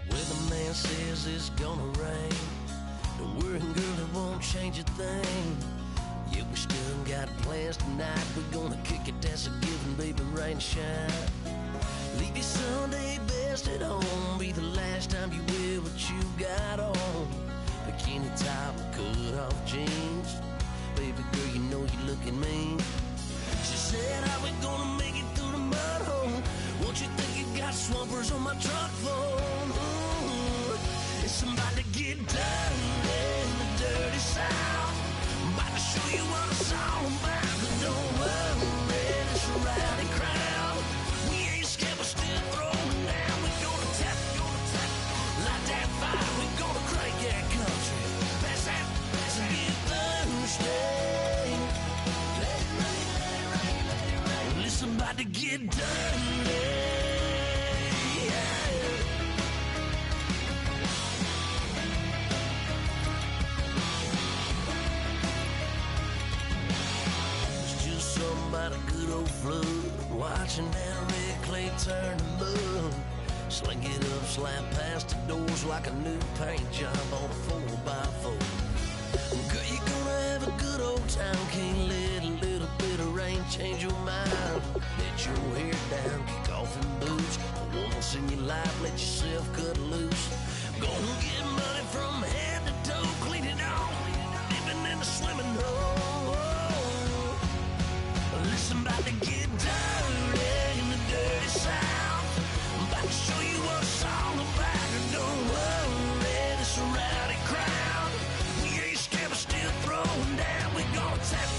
Weatherman says it's gonna rain. Don't worry, girl, it won't change a thing. Yeah, we still got plans tonight. We're gonna kick it, that's a given, baby, rain or shine. Leave your Sunday best at home. Be the last time you wear what you got on. Bikini top and cut off jeans. Baby girl, you know you're looking mean. She said, how we gonna make it through the mud hole? Won't you think you got swampers on my truck phone? Ooh, it's somebody to get dirty in the dirty South. I'm about to show you what it's all about. But don't worry, it's a rowdy crowd. We ain't scared, we're still throwing down. We're gonna tap, light that fire. We're gonna crank that country. Pass that, and get Thursday. Let it rain, let it rain, let it rain. Listen, about to get dirty. About a good old flood, watching that red clay turn to mud. Sling it up, slap past the doors like a new paint job on a 4x4. Girl, you're gonna have a good old time. Can't let a little bit of rain change your mind. Let your hair down, kick off in boots. For once in your life, let yourself cut loose. Gonna get money from head to toe, clean it off, living in the swimming hole. Listen, about to get dirty in the dirty South. I'm about to show you what it's all about. And don't worry, it's a rowdy crowd. We ain't scared, we're still throwing down. We're gonna tap,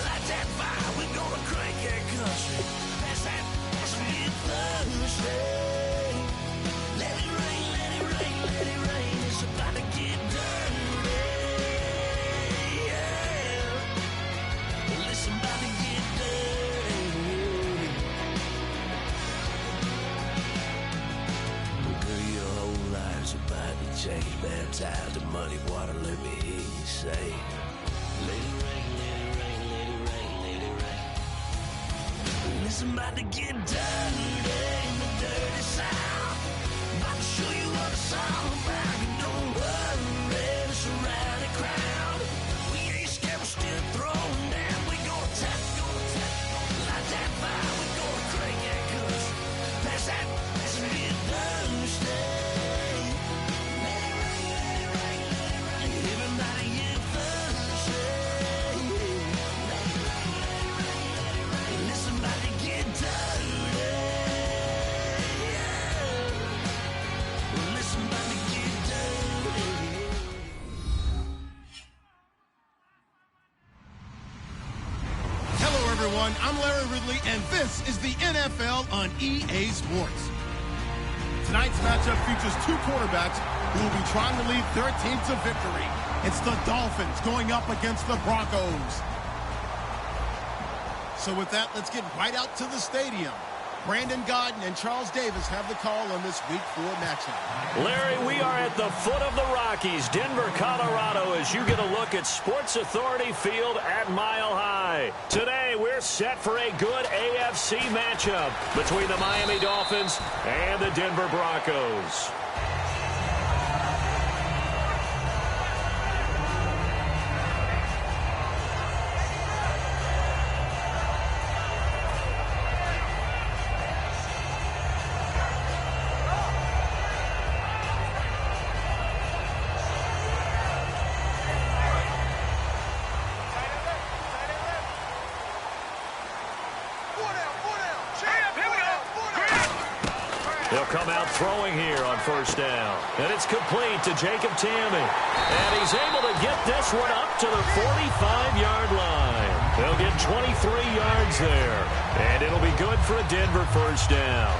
light that fire. We're gonna crank that country. Pass that, as we get Thursday. Let it rain, let it rain, let it rain. It's about to get dirty. Yeah. Listen, about to get dirty. Girl, your whole life's about to change. Baptized in muddy water, let me hear you say. Let it rain, let it rain, let it rain, let it rain. Listen, about to get dirty in the dirty South. About to show you what it's all about. And don't worry, it's a rowdy crowd. We ain't scared, we're still throwing down. We gonna tap, light that fire. We gonna crank that country. Pass that, as we get Thursday. Let it rain, let it rain, let it rain. Everybody get Thursday. Let it rain, let it rain, let it rain. Listen, about to get dirty. Yeah. Listen, about to get dirty. Hello, everyone. I'm Larry Ridley, and this is the NFL on EA Sports. Tonight's matchup features two quarterbacks who will be trying to lead their team to victory. It's the Dolphins going up against the Broncos. So with that, let's get right out to the stadium. Brandon Godden and Charles Davis have the call on this Week 4 matchup. Larry, we are at the foot of the Rockies, Denver, Colorado, as you get a look at Sports Authority Field at Mile High. Today, we're set for a good AFC matchup between the Miami Dolphins and the Denver Broncos. He'll come out throwing here on first down. And it's complete to Jacob Tamme. And he's able to get this one up to the 45-yard line. They'll get 23 yards there. And it'll be good for a Denver first down.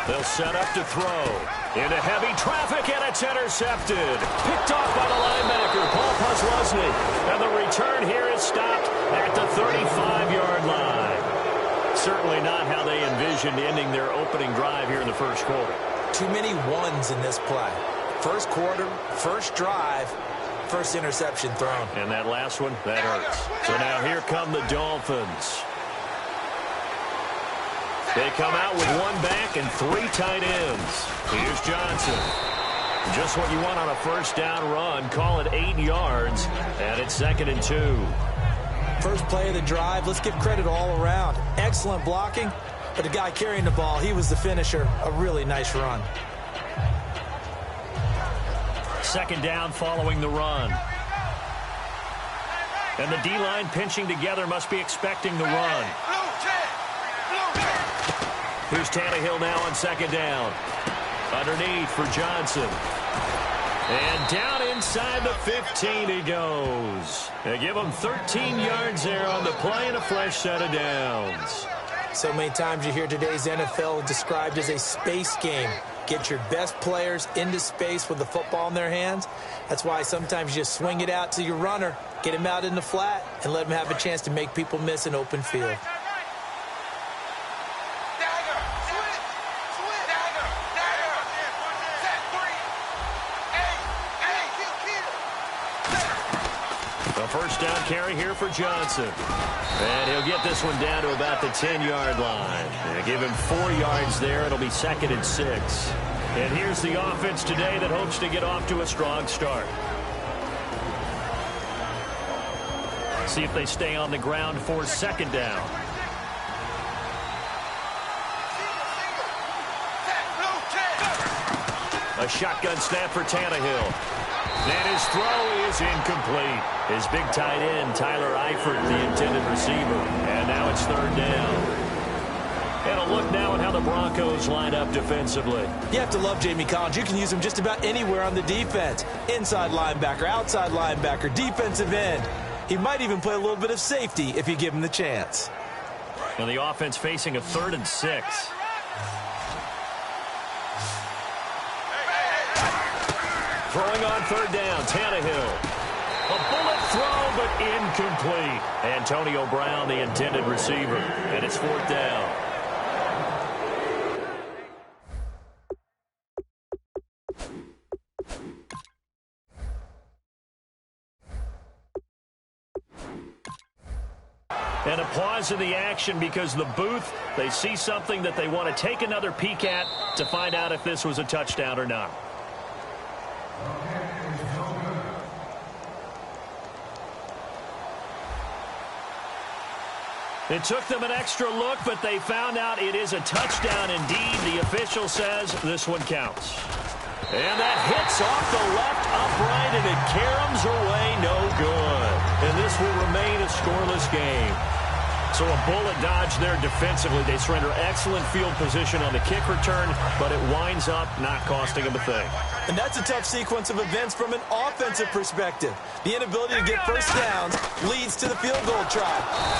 They'll set up to throw. Into heavy traffic, and it's intercepted. Picked off by the linebacker, Paul Posluszny. And the return here is stopped at the 35-yard line. Certainly not how they envisioned ending their opening drive here in the first quarter. Too many ones in this play. First quarter, first drive, first interception thrown. And that last one, that hurts. So now here come the Dolphins. They come out with one back and 3 tight ends. Here's Johnson. Just what you want on a first down run. Call it 8 yards, and it's 2nd and 2. First play of the drive, let's give credit all around. Excellent blocking, but the guy carrying the ball, he was the finisher. A really nice run. 2nd down following the run. And the D-line pinching together must be expecting the run. Here's Tannehill now on 2nd down. Underneath for Johnson. And down inside the 15 he goes. They give him 13 yards there on the play and a fresh set of downs. So many times you hear today's NFL described as a space game. Get your best players into space with the football in their hands. That's why sometimes you just swing it out to your runner, get him out in the flat, and let him have a chance to make people miss an open field. First down carry here for Johnson. And he'll get this one down to about the 10-yard line. They'll give him 4 yards there. It'll be 2nd and 6. And here's the offense today that hopes to get off to a strong start. See if they stay on the ground for 2nd down. A shotgun snap for Tannehill. And his throw is incomplete. His big tight end, Tyler Eifert, the intended receiver. And now it's 3rd down. And a look now at how the Broncos line up defensively. You have to love Jamie Collins. You can use him just about anywhere on the defense. Inside linebacker, outside linebacker, defensive end. He might even play a little bit of safety if you give him the chance. And the offense facing a 3rd and 6. Throwing on 3rd down, Tannehill. A bullet throw, but incomplete. Antonio Brown, the intended receiver. And it's 4th down. And a pause in the action because the booth, they see something that they want to take another peek at to find out if this was a touchdown or not. It took them an extra look, but they found out it is a touchdown indeed. The official says this one counts. And that hits off the left upright, and it caroms away no good. And this will remain a scoreless game. So a bullet dodge there defensively. They surrender excellent field position on the kick return, but it winds up not costing them a thing. And that's a tough sequence of events from an offensive perspective. The inability to get first downs leads to the field goal try.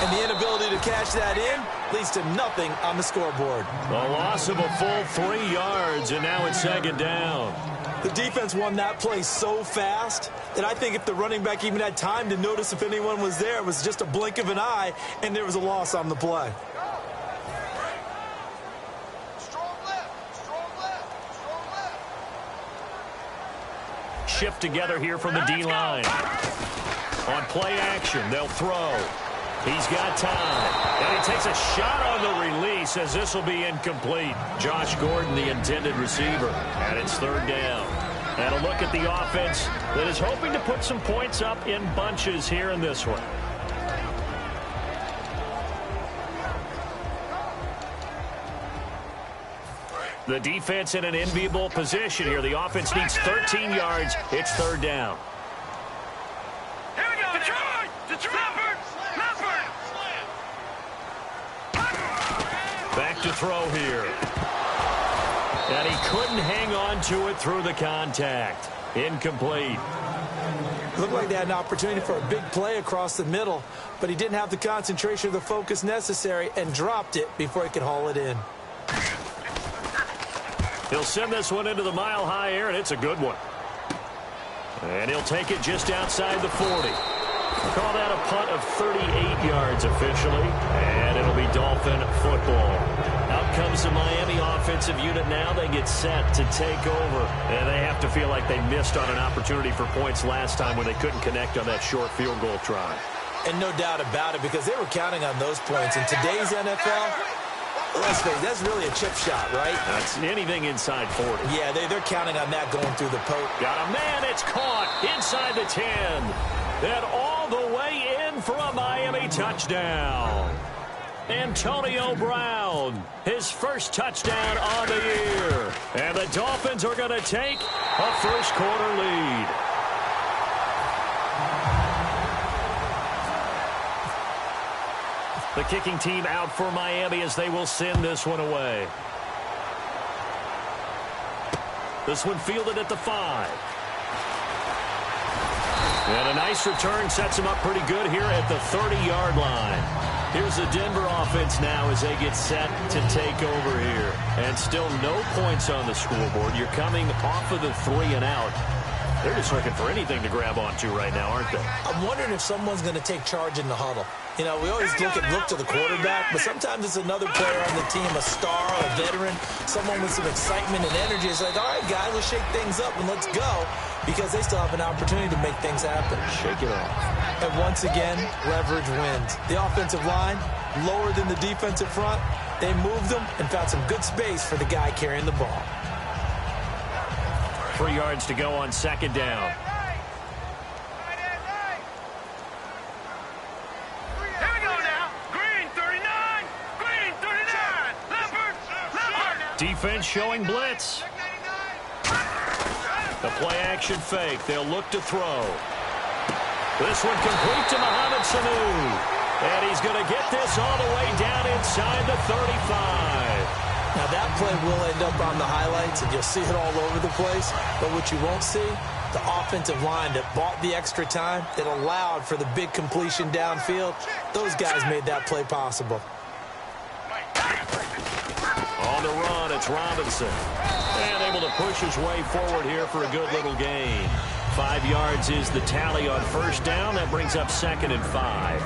And the inability to cash that in leads to nothing on the scoreboard. A loss of a full 3 yards, and now it's 2nd down. The defense won that play so fast that I think if the running back even had time to notice if anyone was there, it was just a blink of an eye, and there was a loss on the play. Shift together here from the D-line. On play action, they'll throw. He's got time. And he takes a shot on the release as this will be incomplete. Josh Gordon, the intended receiver. And it's 3rd down. And a look at the offense that is hoping to put some points up in bunches here in this one. The defense in an enviable position here. The offense needs 13 yards. It's 3rd down. Here we go. Detroit! Back to throw here. And he couldn't hang on to it through the contact. Incomplete. It looked like they had an opportunity for a big play across the middle, but he didn't have the concentration or the focus necessary and dropped it before he could haul it in. He'll send this one into the mile-high air, and it's a good one. And he'll take it just outside the 40. Call that a punt of 38 yards officially, and it'll be Dolphin football. Out comes the Miami offensive unit now. They get set to take over. And they have to feel like they missed on an opportunity for points last time when they couldn't connect on that short field goal try. And no doubt about it, because they were counting on those points. In today's NFL, let's face it, that's really a chip shot, right? That's anything inside 40. Yeah, they're counting on that going through the post. Got a man, it's caught inside the 10. And all the way in for a Miami touchdown. Antonio Brown, his first touchdown on the year. And the Dolphins are going to take a first-quarter lead. The kicking team out for Miami as they will send this one away. This one fielded at the 5. And a nice return sets him up pretty good here at the 30-yard line. Here's the Denver offense now as they get set to take over here. And still no points on the scoreboard. You're coming off of the 3 and out. They're just looking for anything to grab onto right now, aren't they? I'm wondering if someone's going to take charge in the huddle. You know, we always look to the quarterback, but sometimes it's another player on the team, a star, a veteran, someone with some excitement and energy. It's like, all right, guys, let's shake things up and let's go, because they still have an opportunity to make things happen. Shake it off. And once again, leverage wins. The offensive line, lower than the defensive front, they moved them and found some good space for the guy carrying the ball. 3 yards to go on second down. Defense showing blitz. The play action fake. They'll look to throw. This one complete to Mohamed Sanu. And he's going to get this all the way down inside the 35. Now that play will end up on the highlights, and you'll see it all over the place. But what you won't see, the offensive line that bought the extra time, that allowed for the big completion downfield, those guys made that play possible. On the run, it's Robinson. And able to push his way forward here for a good little gain. 5 yards is the tally on first down. That brings up 2nd and 5.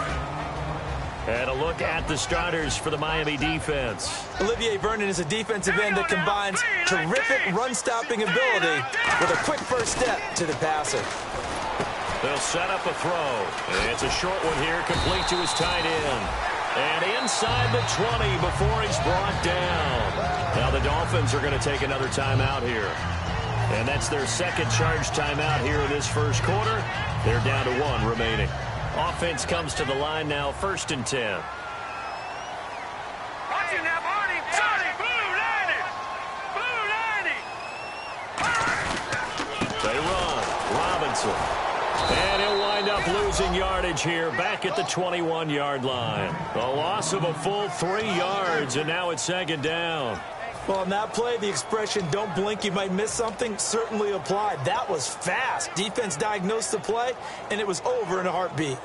And a look at the starters for the Miami defense. Olivier Vernon is a defensive end that combines terrific run-stopping ability with a quick first step to the passer. They'll set up a throw. It's a short one here, complete to his tight end. And inside the 20 before he's brought down. Now the Dolphins are going to take another timeout here. And that's their second charge timeout here in this first quarter. They're down to 1 remaining. Offense comes to the line now, 1st and 10. Watch him now, Barney. Barney, blue 90. Blue 90. They run. Robinson. And he'll wind up losing yardage here back at the 21-yard line. A loss of a full 3 yards, and now it's 2nd down. Well, on that play, the expression, don't blink, you might miss something, certainly applied. That was fast. Defense diagnosed the play, and it was over in a heartbeat.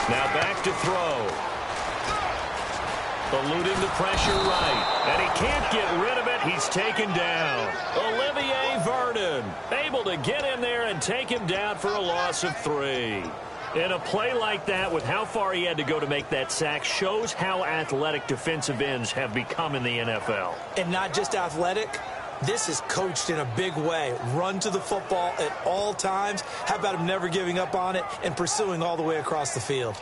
Now back to throw. Eluding the pressure right. And he can't get rid of it. He's taken down. Olivier Vernon able to get in there and take him down for a loss of 3. And a play like that with how far he had to go to make that sack shows how athletic defensive ends have become in the NFL. And not just athletic. This is coached in a big way. Run to the football at all times. How about him never giving up on it and pursuing all the way across the field?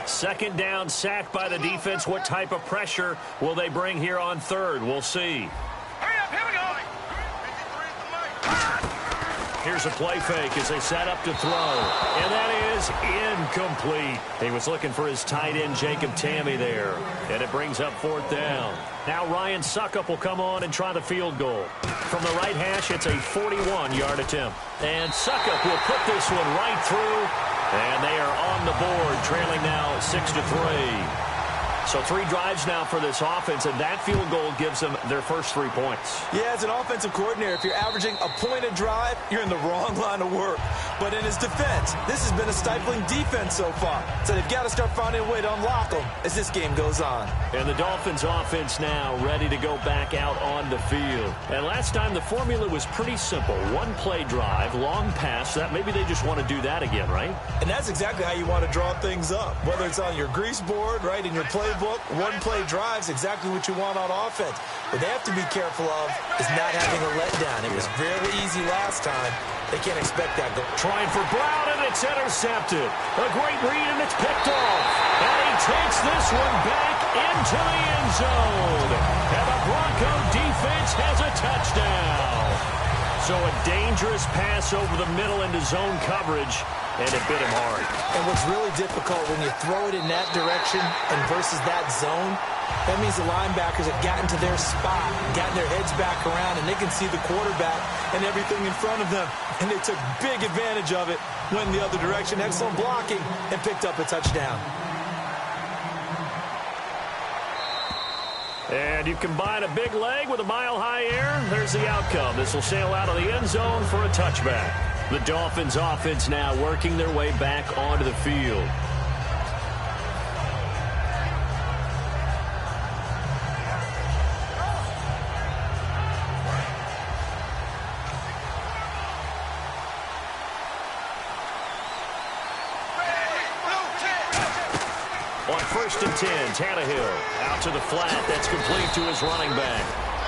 Second down, sack by the defense. What type of pressure will they bring here on 3rd? We'll see. Hurry up, here we go. Here's a play fake as they set up to throw. And that is incomplete. He was looking for his tight end, Jacob Tamme, there. And it brings up 4th down. Now Ryan Suckup will come on and try the field goal. From the right hash, it's a 41-yard attempt. And Suckup will put this one right through. And they are on the board, trailing now 6-3. So 3 drives now for this offense, and that field goal gives them their first 3 points. Yeah, as an offensive coordinator, if you're averaging a point a drive, you're in the wrong line of work. But in his defense, this has been a stifling defense so far. So they've got to start finding a way to unlock them as this game goes on. And the Dolphins offense now ready to go back out on the field. And last time the formula was pretty simple. 1 play drive, long pass. That maybe they just want to do that again, right? And that's exactly how you want to draw things up. Whether it's on your grease board, right, in your playbook, 1 play drive is exactly what you want on offense. What they have to be careful of is not having a letdown. It was very easy last time. They can't expect that. Trying for Brown, and it's intercepted. A great read, and it's picked off. And he takes this one back into the end zone. And the Bronco defense has a touchdown. So a dangerous pass over the middle into zone coverage, and it bit him hard. And what's really difficult when you throw it in that direction and versus that zone, that means the linebackers have gotten to their spot, gotten their heads back around, and they can see the quarterback and everything in front of them. And they took big advantage of it, went in the other direction, excellent blocking, and picked up a touchdown. And you combine a big leg with a mile-high air, there's the outcome. This will sail out of the end zone for a touchback. The Dolphins offense now working their way back onto the field. On 1st and 10, Tannehill out to the flat. That's complete to his running back.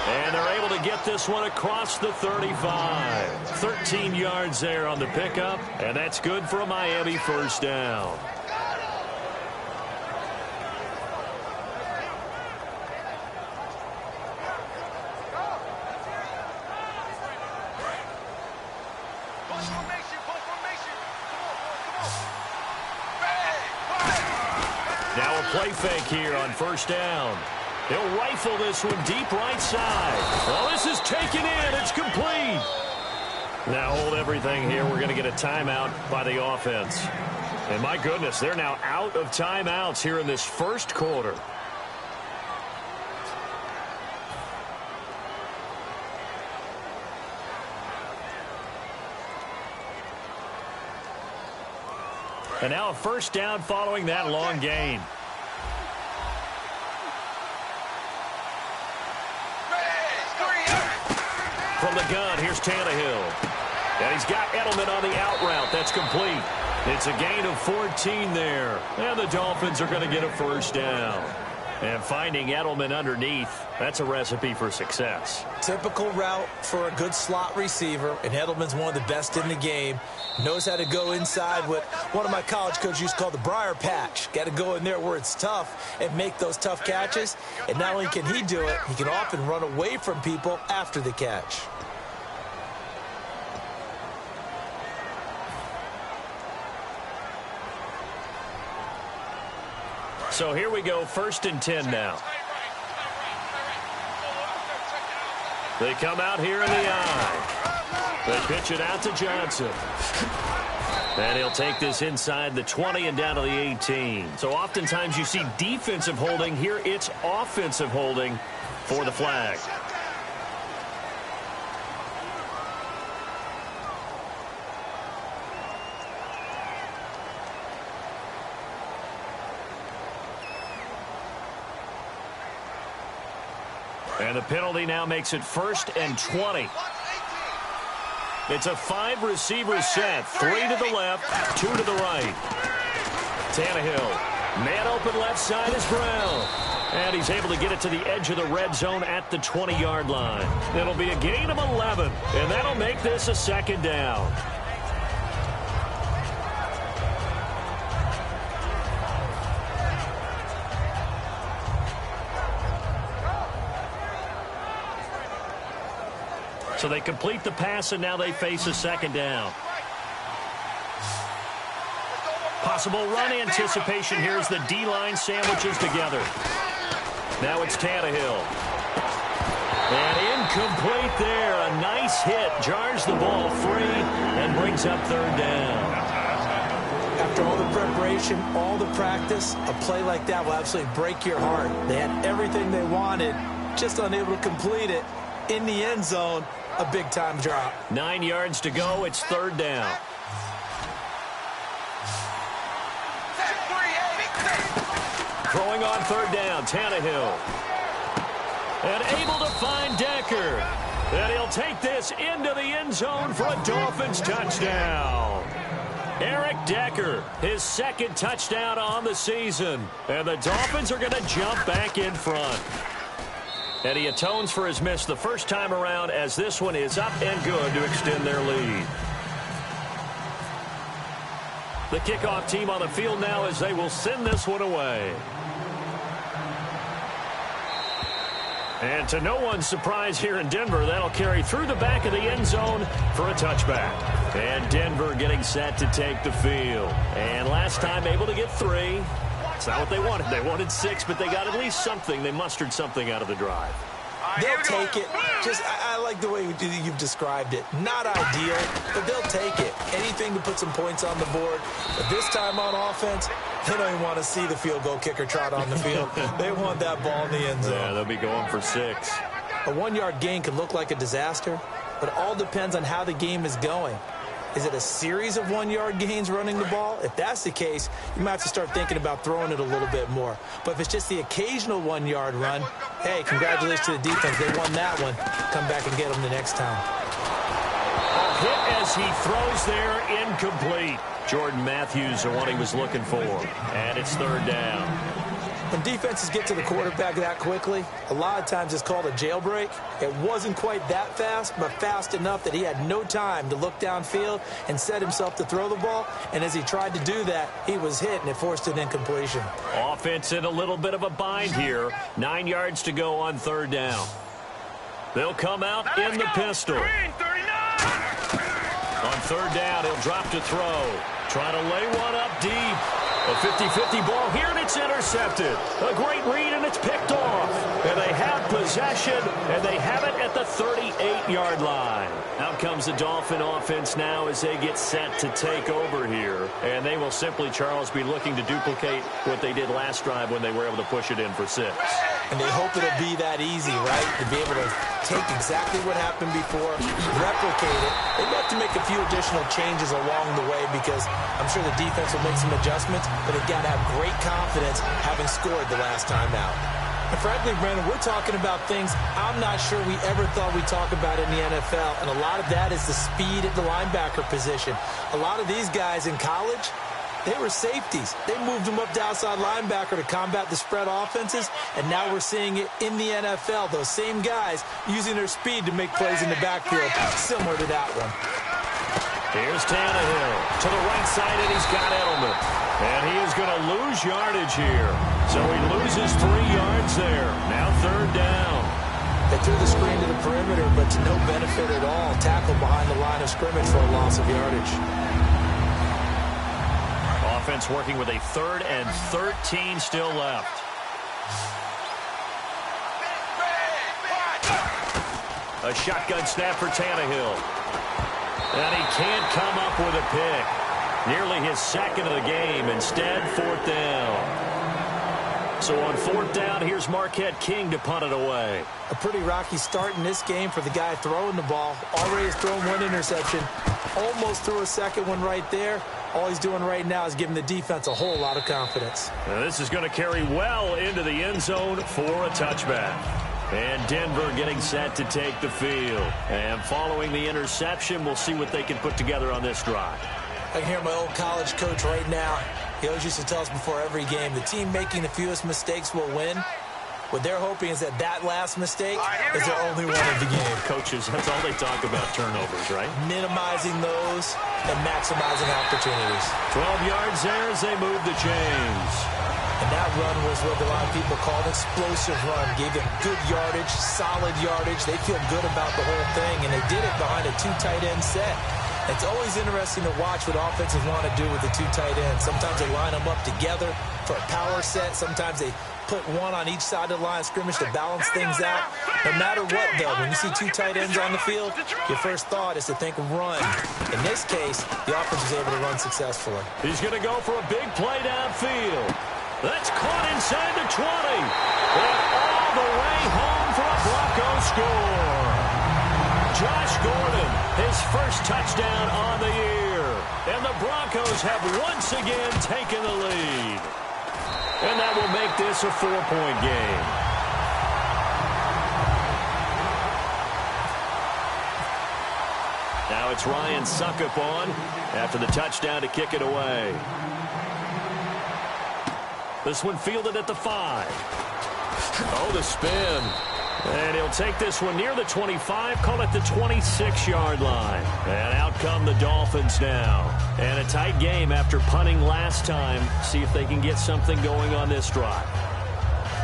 And they're able to get this one across the 35. 13 yards there on the pickup, and that's good for a Miami first down. Now a play fake here on 1st down. He'll rifle this one deep right side. Well, this is taken in. It's complete. Now hold everything here. We're going to get a timeout by the offense. And my goodness, they're now out of timeouts here in this first quarter. And now a first down following that long gain. From the gun, here's Tannehill. And he's got Edelman on the out route. That's complete. It's a gain of 14 there. And the Dolphins are going to get a first down. And finding Edelman underneath, that's a recipe for success. Typical route for a good slot receiver, and Edelman's one of the best in the game. Knows how to go inside what one of my college coaches used to call the briar patch. Got to go in there where it's tough and make those tough catches. And not only can he do it, he can often run away from people after the catch. So here we go, 1st and 10 now. They come out here in the eye. They pitch it out to Johnson. And he'll take this inside the 20 and down to the 18. So oftentimes you see defensive holding. Here it's offensive holding for the flag. And the penalty now makes it 1st and 20. It's a 5-receiver set. 3 to the left, 2 to the right. Tannehill, man open left side is Brown. And he's able to get it to the edge of the red zone at the 20-yard line. It'll be a gain of 11, and that'll make this a 2nd down. So they complete the pass, and now they face a 2nd down. Possible run anticipation here as the D-line sandwiches together. Now it's Tannehill. And incomplete there. A nice hit. Jars the ball free and brings up 3rd down. After all the preparation, all the practice, a play like that will absolutely break your heart. They had everything they wanted, just unable to complete it. In the end zone, a big-time drop. 9 yards to go. It's third down. Throwing on third down, Tannehill. And able to find Decker. And he'll take this into the end zone for a Dolphins touchdown. Eric Decker, his second touchdown on the season. And the Dolphins are going to jump back in front. And he atones for his miss the first time around, as this one is up and good to extend their lead. The kickoff team on the field now as they will send this one away. And to no one's surprise here in Denver, that'll carry through the back of the end zone for a touchback. And Denver getting set to take the field. And last time able to get 3. It's not what they wanted. They wanted 6, but they got at least something. They mustered something out of the drive. They'll take it. I like the way you've described it. Not ideal, but they'll take it. Anything to put some points on the board. But this time on offense, they don't even want to see the field goal kicker trot on the field. They want that ball in the end zone. Yeah, they'll be going for 6. A 1-yard gain can look like a disaster, but it all depends on how the game is going. Is it a series of 1-yard gains running the ball? If that's the case, you might have to start thinking about throwing it a little bit more. But if it's just the occasional 1-yard run, hey, congratulations to the defense. They won that one. Come back and get them the next time. A hit as he throws there, incomplete. Jordan Matthews, the one he was looking for. And it's third down. When defenses get to the quarterback that quickly, a lot of times it's called a jailbreak. It wasn't quite that fast, but fast enough that he had no time to look downfield and set himself to throw the ball. And as he tried to do that, he was hit, and it forced an incompletion. Offense in a little bit of a bind here. 9 yards to go on third down. They'll come out in the pistol. On third down, he'll drop to throw. Trying to lay one up deep. A 50-50 ball here, and it's intercepted. A great read, and it's picked off. And they have possession, and they have it at the 38-yard line. Out comes the Dolphin offense now as they get set to take over here. And they will simply, Charles, be looking to duplicate what they did last drive when they were able to push it in for 6. And they hope it'll be that easy, right? To be able to take exactly what happened before, replicate it. They'd have to make a few additional changes along the way because I'm sure the defense will make some adjustments, but they've got to have great confidence having scored the last time out. And frankly, Brandon, we're talking about things I'm not sure we ever thought we'd talk about in the NFL, and a lot of that is the speed at the linebacker position. A lot of these guys in college, they were safeties. They moved them up to outside linebacker to combat the spread offenses, and now we're seeing it in the NFL. Those same guys using their speed to make plays in the backfield, similar to that one. Here's Tannehill to the right side, and he's got Edelman. And he is going to lose yardage here. So he loses 3 yards there. Now third down. They threw the screen to the perimeter, but to no benefit at all. Tackle behind the line of scrimmage for a loss of yardage. Offense working with a 3rd and 13 still left. A shotgun snap for Tannehill. And he can't come up with a pick. Nearly his second of the game. Instead, 4th down. So on 4th down, here's Marquette King to punt it away. A pretty rocky start in this game for the guy throwing the ball. Already has thrown 1 interception. Almost threw a second one right there. All he's doing right now is giving the defense a whole lot of confidence. Now this is going to carry well into the end zone for a touchback. And Denver getting set to take the field. And following the interception, we'll see what they can put together on this drive. I can hear my old college coach right now. He always used to tell us before every game, the team making the fewest mistakes will win. What they're hoping is that last mistake is their only one of the game. Coaches, that's all they talk about, turnovers, right? Minimizing those and maximizing opportunities. 12 yards there as they move the chains. And that run was what a lot of people call an explosive run. Gave them good yardage, solid yardage. They feel good about the whole thing, and they did it behind a 2 tight end set. It's always interesting to watch what offenses want to do with the 2 tight ends. Sometimes they line them up together. for a power set. Sometimes they put one on each side of the line of scrimmage to balance things out. No matter what, though, when you see two tight ends on the field, your first thought is to think run. In this case, the offense was able to run successfully. He's going to go for a big play downfield. That's caught inside the 20. And all the way home for a Bronco score. Josh Gordon, his first touchdown on the year. And the Broncos have once again taken the lead. And that will make this a 4-point game. Now it's Ryan Suckup on after the touchdown to kick it away. This one fielded at the 5. Oh, the spin. And he'll take this one near the 25, call it the 26-yard line. And out come the Dolphins now. And a tight game after punting last time. See if they can get something going on this drive.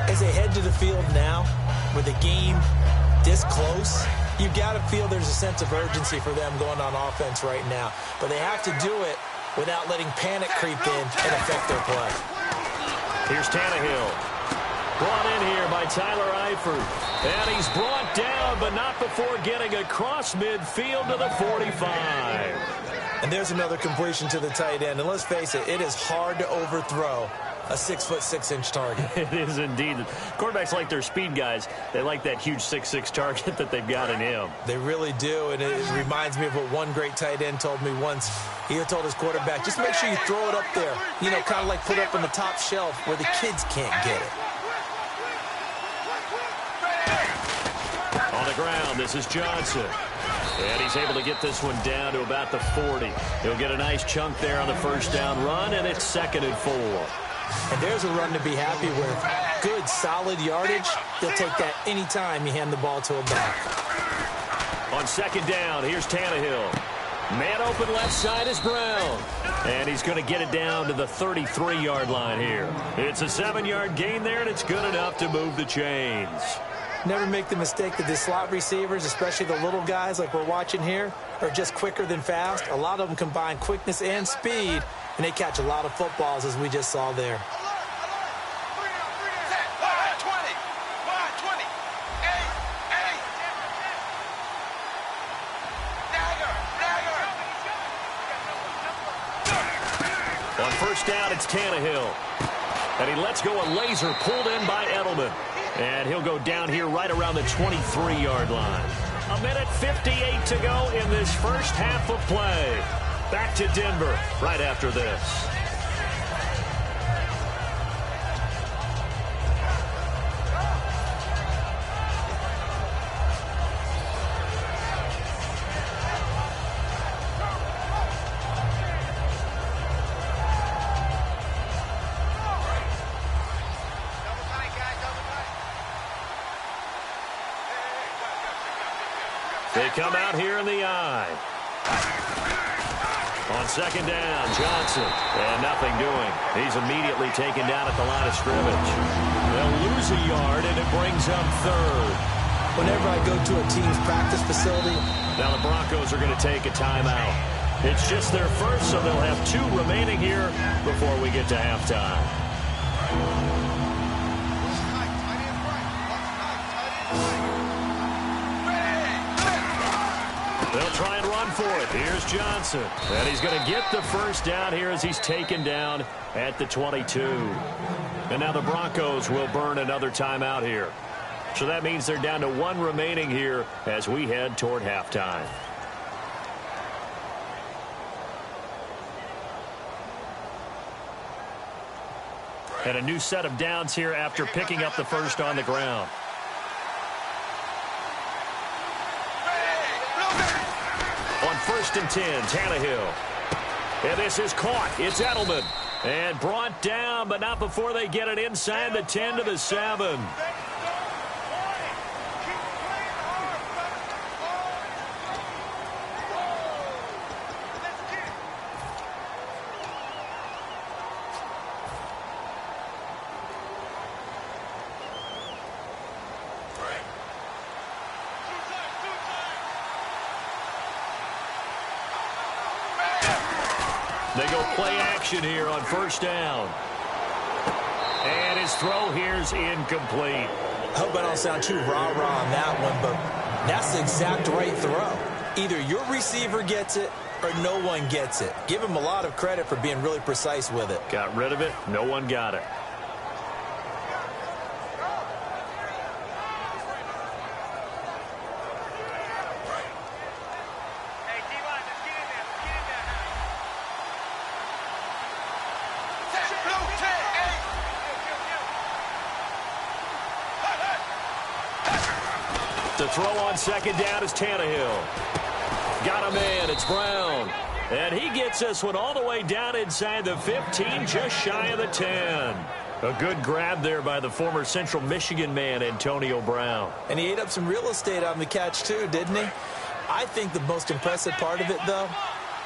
As they head to the field now, with the game this close, you've got to feel there's a sense of urgency for them going on offense right now. But they have to do it without letting panic creep in and affect their play. Here's Tannehill. Brought in here by Tyler Eifert. And he's brought down, but not before getting across midfield to the 45. And there's another completion to the tight end. And let's face it, it is hard to overthrow a 6'6" target. It is indeed. Quarterbacks like their speed guys. They like that huge 6'6" target that they've got in him. They really do, and it reminds me of what one great tight end told me once. He told his quarterback, just make sure you throw it up there. You know, kind of like put it up on the top shelf where the kids can't get it. On the ground, this is Johnson. And he's able to get this one down to about the 40. He'll get a nice chunk there on the first down run, and it's 2nd and 4. And there's a run to be happy with. Good, solid yardage. He'll take that anytime you hand the ball to him back. On 2nd down, here's Tannehill. Man open left side is Brown. And he's going to get it down to the 33-yard line here. It's a 7-yard gain there, and it's good enough to move the chains. Never make the mistake that the slot receivers, especially the little guys like we're watching here, are just quicker than fast. A lot of them combine quickness and speed, and they catch a lot of footballs, as we just saw there. On first down, it's Tannehill. And he lets go a laser pulled in by Edelman. And he'll go down here right around the 23-yard line. 1:58 to go in this first half of play. Back to Denver right after this. They come out here in the eye. On 2nd down, Johnson. And nothing doing. He's immediately taken down at the line of scrimmage. They'll lose a yard, and it brings up 3rd. Whenever I go to a team's practice facility, now the Broncos are going to take a timeout. It's just their first, so they'll have 2 remaining here before we get to halftime. They'll try and run for it. Here's Johnson. And he's going to get the first down here as he's taken down at the 22. And now the Broncos will burn another timeout here. So that means they're down to 1 remaining here as we head toward halftime. And a new set of downs here after picking up the first on the ground. On 1st and 10, Tannehill. And this is caught. It's Edelman. And brought down, but not before they get it inside the 10 to the 7. They go play action here on first down. And his throw here's incomplete. I hope I don't sound too rah-rah on that one, but that's the exact right throw. Either your receiver gets it or no one gets it. Give him a lot of credit for being really precise with it. Got rid of it. No one got it. The throw on second down is Tannehill. Got him in. It's Brown. And he gets this one all the way down inside the 15, just shy of the 10. A good grab there by the former Central Michigan man, Antonio Brown. And he ate up some real estate on the catch, too, didn't he? I think the most impressive part of it, though,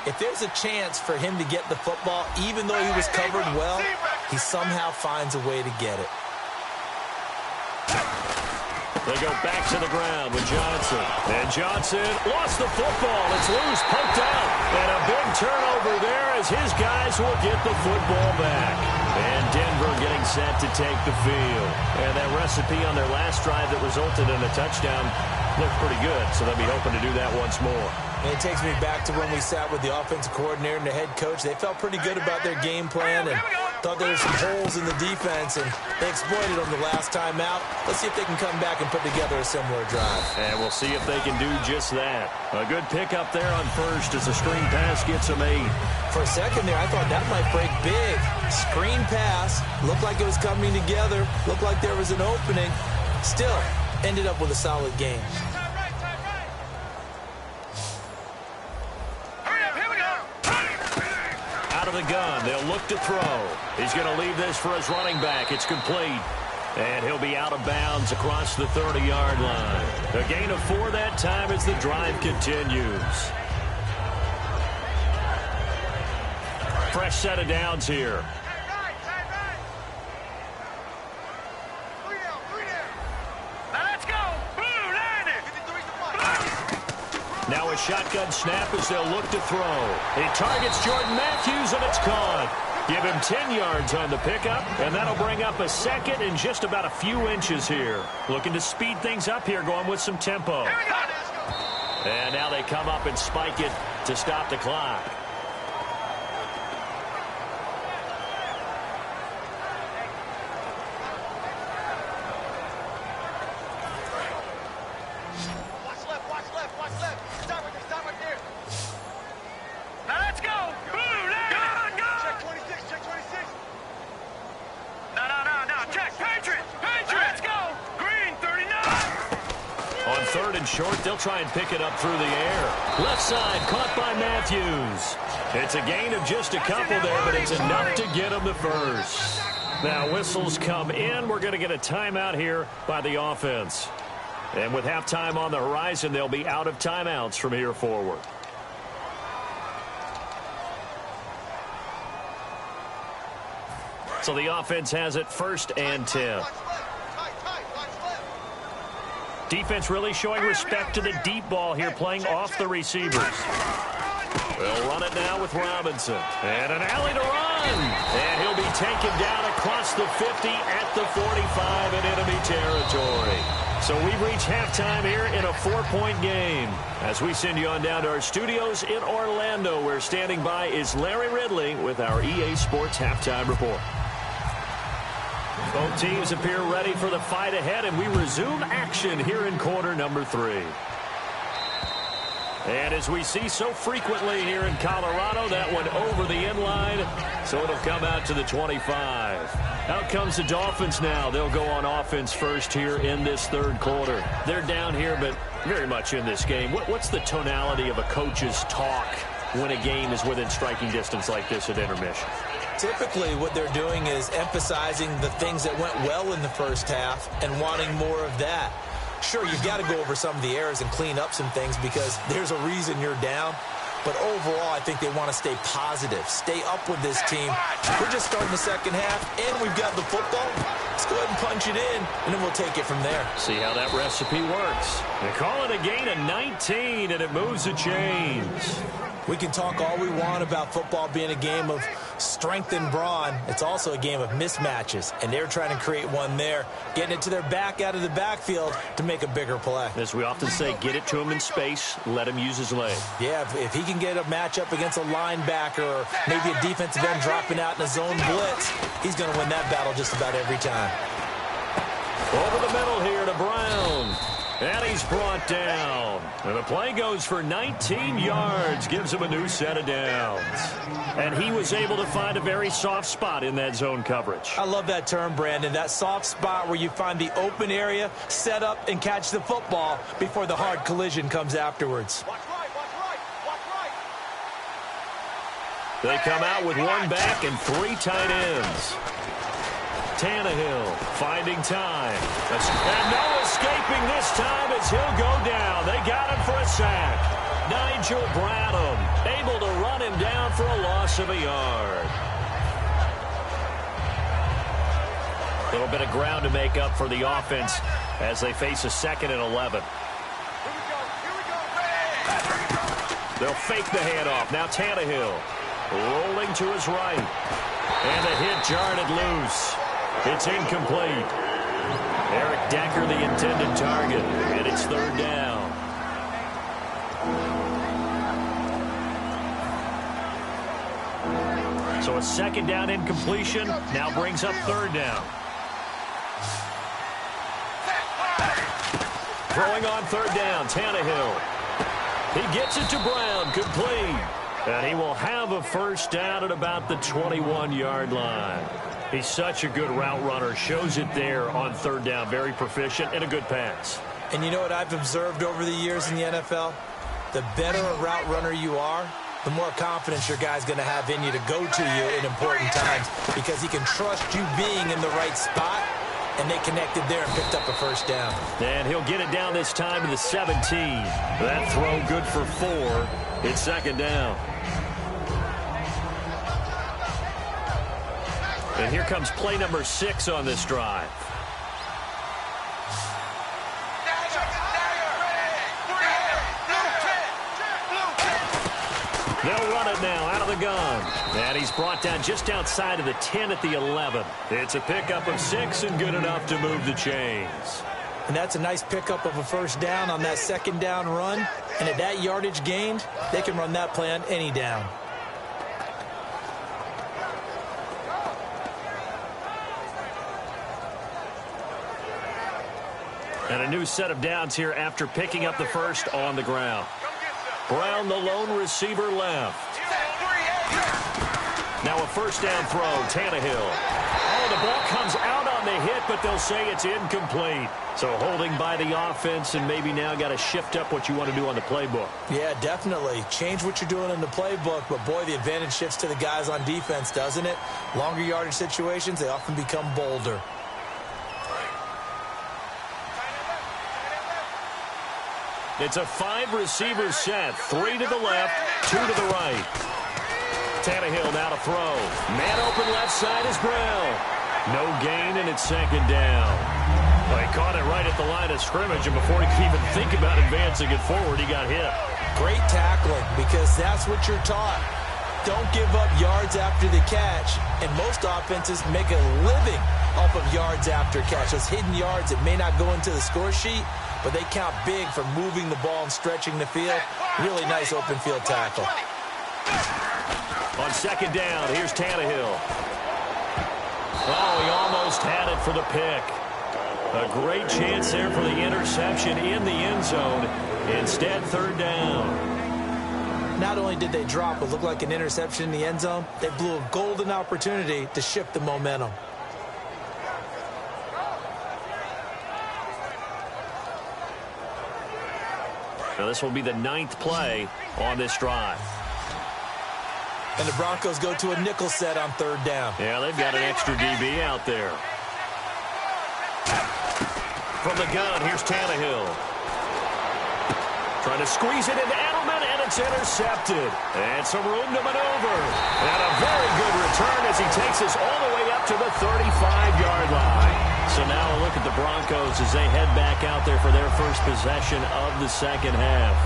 if there's a chance for him to get the football, even though he was covered well, he somehow finds a way to get it. They go back to the ground with Johnson. And Johnson lost the football. It's loose, poked out. And a big turnover there as his guys will get the football back. And Denver getting set to take the field. And that recipe on their last drive that resulted in a touchdown looked pretty good, so they'll be hoping to do that once more. And it takes me back to when we sat with the offensive coordinator and the head coach. They felt pretty good about their game plan and thought there were some holes in the defense, and they exploited them the last time out. Let's see if they can come back and put together a similar drive. And we'll see if they can do just that. A good pickup there on first as the screen pass gets a 8. For a second there, I thought that might break big. Screen pass, looked like it was coming together, looked like there was an opening. Still, ended up with a solid game. Out of the gun, they'll look to throw. He's going to leave this for his running back. It's complete. And he'll be out of bounds across the 30-yard line. A gain of 4 that time as the drive continues. Fresh set of downs here. Now a shotgun snap as they'll look to throw. It targets Jordan Matthews, and it's caught. Give him 10 yards on the pickup, and that'll bring up a second and just about a few inches here. Looking to speed things up here, going with some tempo. And now they come up and spike it to stop the clock. Short, they'll try and pick it up through the air. Left side, caught by Matthews. It's a gain of just a couple there, but it's enough to get him the first. Now whistles come in. We're going to get a timeout here by the offense. And with halftime on the horizon, they'll be out of timeouts from here forward. So the offense has it 1st and 10. Defense really showing respect to the deep ball here, playing off the receivers. They'll run it now with Robinson. And an alley to run. And he'll be taken down across the 50 at the 45 in enemy territory. So we've reached halftime here in a 4-point game. As we send you on down to our studios in Orlando, where standing by is Larry Ridley with our EA Sports Halftime Report. Both teams appear ready for the fight ahead, and we resume action here in quarter number 3. And as we see so frequently here in Colorado, that one over the end line, so it'll come out to the 25. Out comes the Dolphins now. They'll go on offense first here in this 3rd quarter. They're down here, but very much in this game. What's the tonality of a coach's talk when a game is within striking distance like this at intermission? Typically, what they're doing is emphasizing the things that went well in the first half and wanting more of that. Sure, you've got to go over some of the errors and clean up some things because there's a reason you're down. But overall, I think they want to stay positive, stay up with this team. We're just starting the second half, and we've got the football. Let's go ahead and punch it in, and then we'll take it from there. See how that recipe works. They call it a gain of 19, and it moves the chains. We can talk all we want about football being a game of strength and brawn. It's also a game of mismatches, and they're trying to create one there, getting it to their back out of the backfield to make a bigger play. As we often say, get it to him in space, let him use his leg. Yeah, if he can get a matchup against a linebacker or maybe a defensive end dropping out in a zone blitz, he's going to win that battle just about every time. Over the middle here to Brown. And he's brought down. And the play goes for 19 yards, gives him a new set of downs. And he was able to find a very soft spot in that zone coverage. I love that term, Brandon. That soft spot where you find the open area, set up, and catch the football before the hard collision comes afterwards. They come out with one back and 3 tight ends. Tannehill finding time. And no escaping this time as he'll go down. They got him for a sack. Nigel Bradham able to run him down for a loss of a yard. A little bit of ground to make up for the offense as they face a 2nd and 11. They'll fake the handoff. Now Tannehill rolling to his right. And a hit jarred it loose. It's incomplete. Eric Decker, the intended target, and it's 3rd down. So a 2nd down incompletion now brings up 3rd down. Throwing on 3rd down, Tannehill. He gets it to Brown, complete. And he will have a 1st down at about the 21-yard line. He's such a good route runner. Shows it there on 3rd down. Very proficient and a good pass. And you know what I've observed over the years in the NFL? The better a route runner you are, the more confidence your guy's going to have in you to go to you in important times because he can trust you being in the right spot, and they connected there and picked up a 1st down. And he'll get it down this time to the 17. That throw good for 4. It's 2nd down. And here comes play number 6 on this drive. They'll run it now out of the gun. And he's brought down just outside of the 10 at the 11. It's a pickup of 6 and good enough to move the chains. And that's a nice pickup of a 1st down on that 2nd down run. And at that yardage gained, they can run that play on any down. And a new set of downs here after picking up the 1st on the ground. Brown, the lone receiver, left. Now a 1st down throw, Tannehill. Oh, the ball comes out on the hit, but they'll say it's incomplete. So holding by the offense, and maybe now got to shift up what you want to do on the playbook. Yeah, definitely. Change what you're doing in the playbook, but boy, the advantage shifts to the guys on defense, doesn't it? Longer yardage situations, they often become bolder. It's a 5-receiver set. 3 to the left, 2 to the right. Tannehill now to throw. Man open left side is Brown. No gain, and it's 2nd down. Well, he caught it right at the line of scrimmage, and before he could even think about advancing it forward, he got hit. Great tackling, because that's what you're taught. Don't give up yards after the catch, and most offenses make a living off of yards after catch. Those hidden yards that may not go into the score sheet, but they count big for moving the ball and stretching the field. Really nice open field tackle. On 2nd down, here's Tannehill. Oh, he almost had it for the pick. A great chance there for the interception in the end zone. Instead, 3rd down. Not only did they drop what looked like an interception in the end zone, they blew a golden opportunity to shift the momentum. Now this will be the 9th play on this drive. And the Broncos go to a nickel set on 3rd down. Yeah, they've got an extra DB out there. From the gun, here's Tannehill. Trying to squeeze it into Edelman, and it's intercepted. And some room to maneuver. And a very good return as he takes us all the way up to the 35-yard line. So now a look at the Broncos as they head back out there for their first possession of the 2nd half.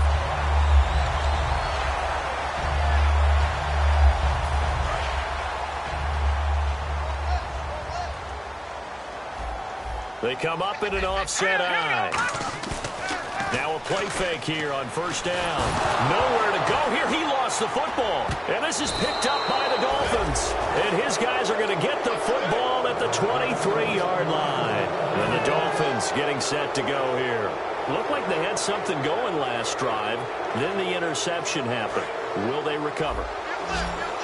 They come up in an offset eye. Now a play fake here on first down. Nowhere to go here. He lost the football. And this is picked up by the Dolphins. And his guys are going to get the football at the 23-yard line. And the Dolphins getting set to go here. Looked like they had something going last drive. Then the interception happened. Will they recover?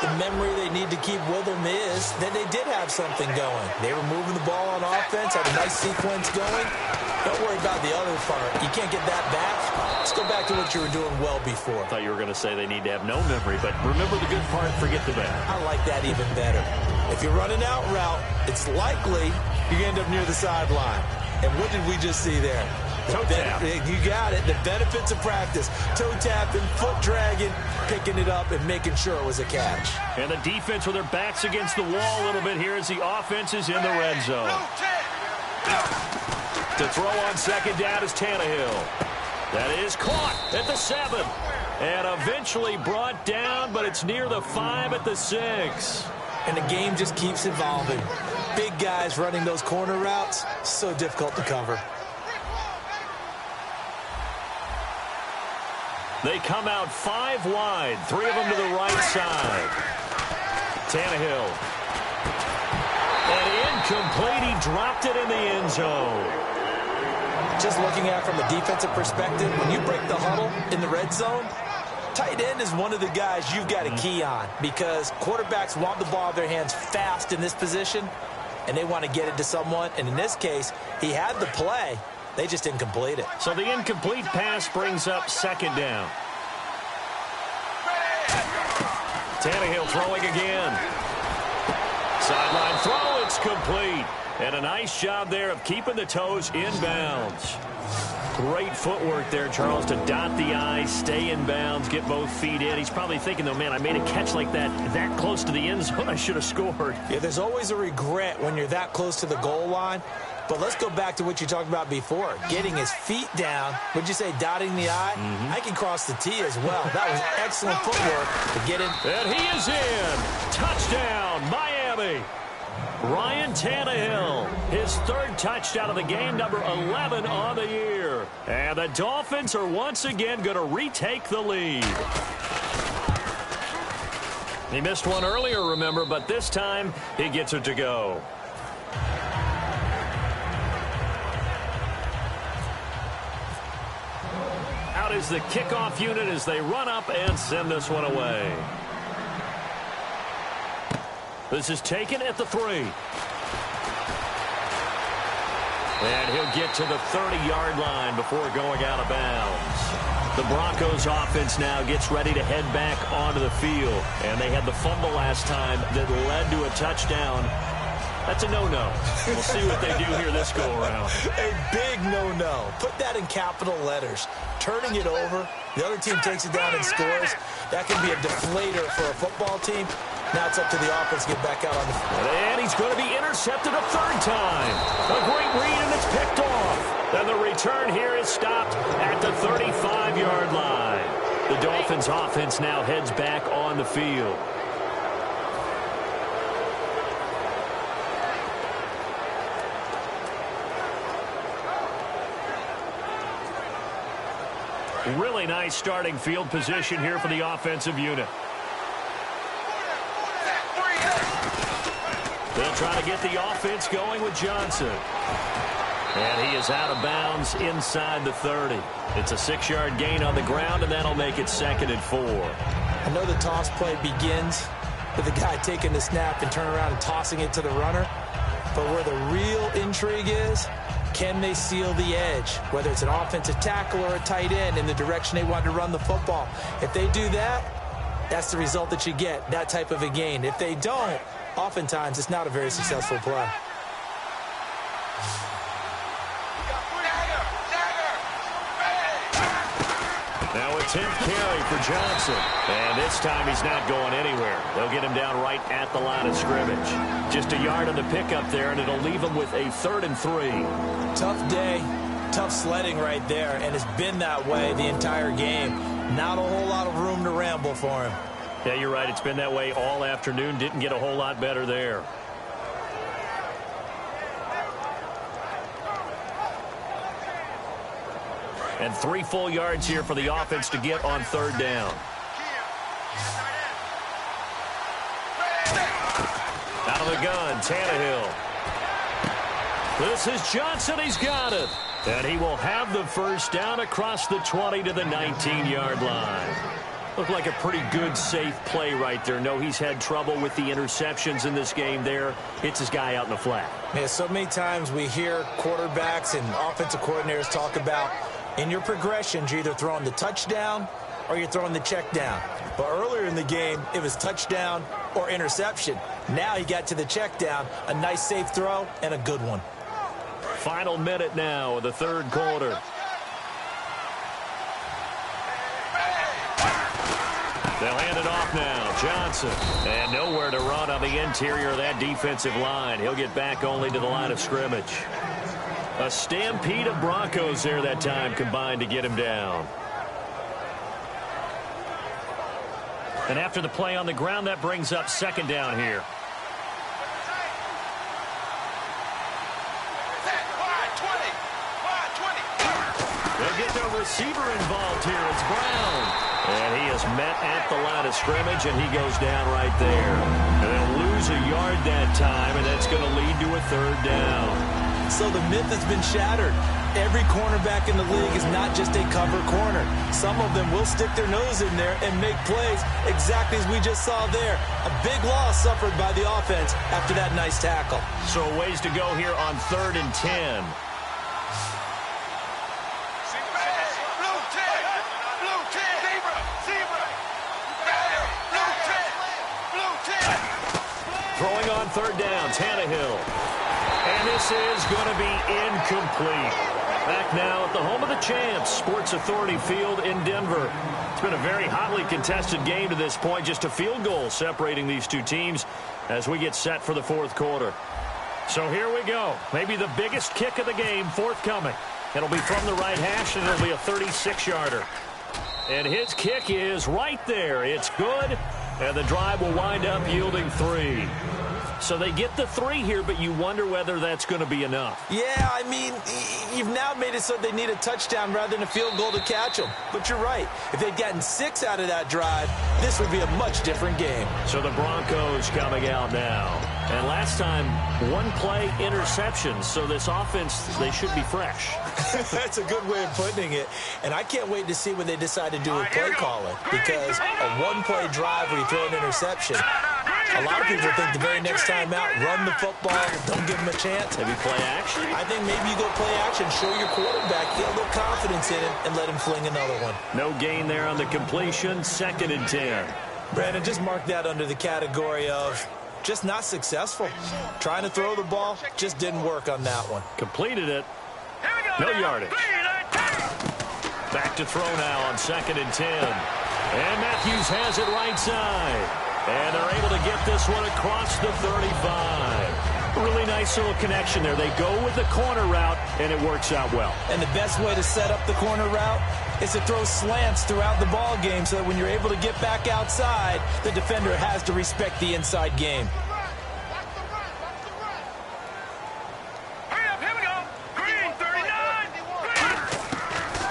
The memory they need to keep with them is that they did have something going. They were moving the ball on offense, had a nice sequence going. Don't worry about the other part. You can't get that back. Let's go back to what you were doing well before. I thought you were going to say they need to have no memory, but remember the good part, forget the bad. I like that even better. If you're running out route, it's likely you end up near the sideline. And what did we just see there? Toe tap. You got it. The benefits of practice. Toe tapping, foot dragging, picking it up, and making sure it was a catch. And the defense with their backs against the wall a little bit here as the offense is in the red zone. To throw on second down is Tannehill. That is caught at the 7. And eventually brought down, but it's near the 5 at the 6. And the game just keeps evolving. Big guys running those corner routes, so difficult to cover. They come out 5 wide, 3 of them to the right side. Tannehill. And incomplete. He dropped it in the end zone. Just looking at it from a defensive perspective, when you break the huddle in the red zone, tight end is one of the guys you've got a key on because quarterbacks want the ball in their hands fast in this position, and they want to get it to someone. And in this case, he had the play. They just didn't complete it. So the incomplete pass brings up second down. Tannehill throwing again. Sideline throw, it's complete. And a nice job there of keeping the toes inbounds. Great footwork there, Charles, to dot the I, stay in bounds, get both feet in. He's probably thinking, though, man, I made a catch like that close to the end zone. I should have scored. Yeah, there's always a regret when you're that close to the goal line. But let's go back to what you talked about before. Getting his feet down. Would you say dotting the I? I can cross the T as well. That was excellent footwork to get in. And he is in. Touchdown, Miami. Ryan Tannehill, his 3rd touchdown of the game, number 11 on the year. And the Dolphins are once again going to retake the lead. He missed one earlier, remember, but this time he gets it to go. Out is the kickoff unit as they run up and send this one away. This is taken at the 3. And he'll get to the 30-yard line before going out of bounds. The Broncos offense now gets ready to head back onto the field. And they had the fumble last time that led to a touchdown. That's a no-no. We'll see what they do here this go-around. A big no-no. Put that in capital letters. Turning it over, the other team takes it down and scores. That can be a deflator for a football team. Now it's up to the offense to get back out on the field. And he's going to be intercepted a 3rd time. A great read, and it's picked off. And the return here is stopped at the 35-yard line. The Dolphins offense now heads back on the field. Really nice starting field position here for the offensive unit. They'll try to get the offense going with Johnson. And he is out of bounds inside the 30. It's a 6-yard gain on the ground, and that'll make it 2nd and 4. I know the toss play begins with the guy taking the snap and turning around and tossing it to the runner. But where the real intrigue is, can they seal the edge, whether it's an offensive tackle or a tight end in the direction they want to run the football? If they do that, that's the result that you get, that type of a gain. If they don't, oftentimes it's not a very successful play. Now a 10th carry for Johnson. And this time he's not going anywhere. They'll get him down right at the line of scrimmage. Just a yard on the pickup there, and it'll leave him with a 3rd and 3. Tough day, tough sledding right there, and it's been that way the entire game. Not a whole lot of room to ramble for him. Yeah, you're right. It's been that way all afternoon. Didn't get a whole lot better there. And 3 full yards here for the offense to get on 3rd down. Out of the gun, Tannehill. This is Johnson. He's got it. And he will have the 1st down across the 20 to the 19-yard line. Looked like a pretty good, safe play right there. No, he's had trouble with the interceptions in this game there. Hits his guy out in the flat. Yeah, so many times we hear quarterbacks and offensive coordinators talk about in your progressions, you're either throwing the touchdown or you're throwing the check down. But earlier in the game, it was touchdown or interception. Now he got to the check down, a nice safe throw and a good one. Final minute now of the 3rd quarter. They'll hand it off now. Johnson. And nowhere to run on the interior of that defensive line. He'll get back only to the line of scrimmage. A stampede of Broncos there that time combined to get him down. And after the play on the ground, that brings up 2nd down here. They'll get the receiver involved here. It's Brown. And he is met at the line of scrimmage, and he goes down right there. And they'll lose a yard that time, and that's going to lead to a 3rd down. So the myth has been shattered. Every cornerback in the league is not just a cover corner. Some of them will stick their nose in there and make plays exactly as we just saw there. A big loss suffered by the offense after that nice tackle. So a ways to go here on 3rd and 10. Throwing on 3rd down, Tannehill. And this is going to be incomplete. Back now at the home of the champs, Sports Authority Field in Denver. It's been a very hotly contested game to this point. Just a field goal separating these two teams as we get set for the 4th quarter. So here we go. Maybe the biggest kick of the game forthcoming. It'll be from the right hash, and it'll be a 36-yarder. And his kick is right there. It's good. And the drive will wind up yielding 3. So they get the 3 here, but you wonder whether that's going to be enough. Yeah, I mean, you've now made it so they need a touchdown rather than a field goal to catch them. But you're right. If they'd gotten 6 out of that drive, this would be a much different game. So the Broncos coming out now. And last time, 1-play interceptions. So this offense, they should be fresh. That's a good way of putting it. And I can't wait to see what they decide to do with play calling. Because a 1-play drive where you throw an interception, a lot of people think the very next time out, run the football, don't give them a chance. Maybe play action? I think maybe you go play action, show your quarterback, get a little confidence in him, and let him fling another one. No gain there on the completion, 2nd and 10. Brandon, just mark that under the category of just not successful. Trying to throw the ball, just didn't work on that one. Completed it. No yardage. Back to throw now on 2nd and 10. And Matthews has it right side. And they're able to get this one across the 35. Really nice little connection there. They go with the corner route, and it works out well. And the best way to set up the corner route is to throw slants throughout the ball game so that when you're able to get back outside, the defender has to respect the inside game.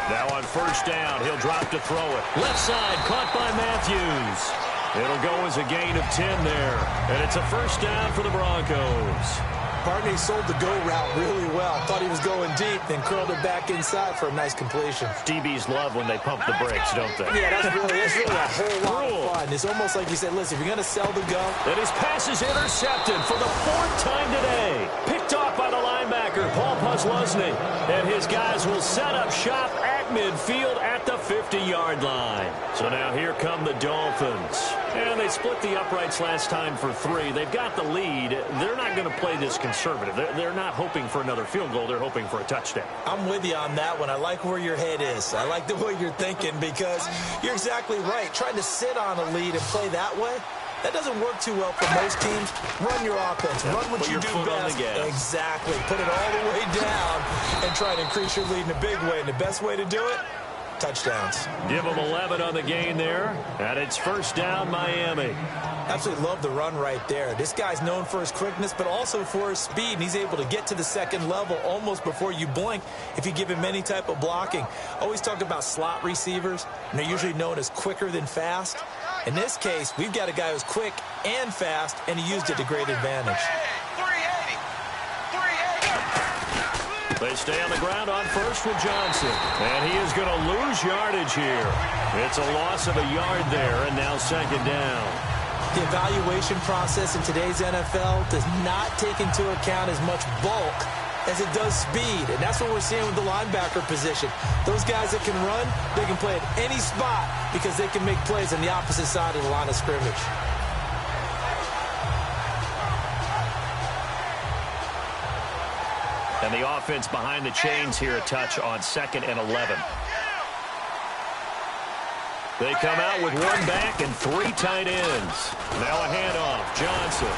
Now on 1st down, he'll drop to throw it. Left side, caught by Matthews. It'll go as a gain of 10 there. And it's a 1st down for the Broncos. Partney sold the go route really well. Thought he was going deep, then curled it back inside for a nice completion. DBs love when they pump the brakes, don't they? Yeah, that's really a whole lot of fun. It's almost like you said, listen, if you're going to sell the go. And his pass is intercepted for the 4th time today. Picked off by the linebacker, Paul Posluszny. And his guys will set up shop at midfield at the 50-yard line. So now here come the Dolphins. And they split the uprights last time for 3. They've got the lead. They're not going to play this conservative. They're not hoping for another field goal. They're hoping for a touchdown. I'm with you on that one. I like where your head is. I like the way you're thinking because you're exactly right. Trying to sit on a lead and play that way, that doesn't work too well for most teams. Run your offense. Run what you do best. Exactly. Put it all the way down and try to increase your lead in a big way. And the best way to do it, touchdowns. Give them 11 on the gain there, and it's first down, Miami. Absolutely love the run right there. This guy's known for his quickness, but also for his speed. And he's able to get to the second level almost before you blink if you give him any type of blocking. Always talk about slot receivers, and they're usually known as quicker than fast. In this case, we've got a guy who's quick and fast, and he used it to great advantage. 380. They stay on the ground on first with Johnson, and he is going to lose yardage here. It's a loss of a yard there, and now second down. The evaluation process in today's NFL does not take into account as much bulk as it does speed, and that's what we're seeing with the linebacker position. Those guys that can run, they can play at any spot because they can make plays on the opposite side of the line of scrimmage. And the offense behind the chains here, a touch on 2nd and 11. They come out with one back and 3 tight ends. Now a handoff, Johnson.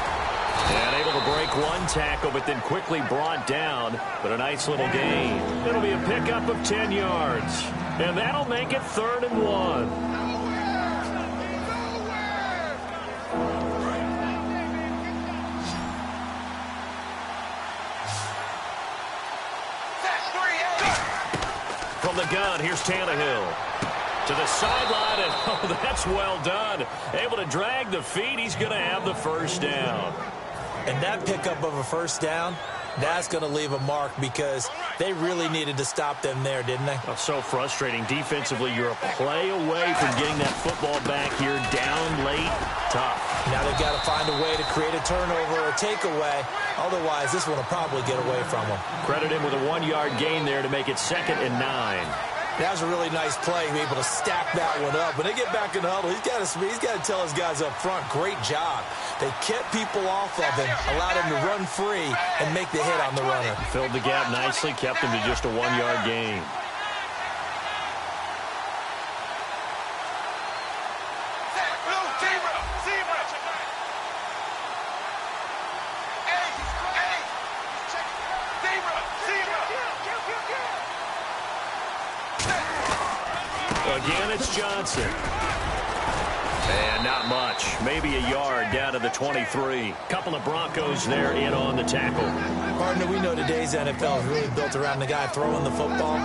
And able to break one tackle, but then quickly brought down. But a nice little gain. It'll be a pickup of 10 yards. And that'll make it 3rd and 1. From the gun, here's Tannehill. To the sideline, and oh, that's well done. Able to drag the feet. He's going to have the first down. And that pickup of a first down, that's going to leave a mark because they really needed to stop them there, didn't they? Oh, so frustrating. Defensively, you're a play away from getting that football back here down late. Tough. Now they've got to find a way to create a turnover or takeaway. Otherwise, this one will probably get away from them. Credit him with a 1-yard gain there to make it 2nd and 9. That was a really nice play, able to stack that one up. When they get back in the huddle, he's got to tell his guys up front, great job. They kept people off of him, allowed him to run free and make the hit on the runner. Filled the gap nicely, kept him to just a 1-yard gain. Again, it's Johnson. And not much. Maybe a yard down to the 23. Couple of Broncos there in on the tackle. Partner, we know today's NFL is really built around the guy throwing the football.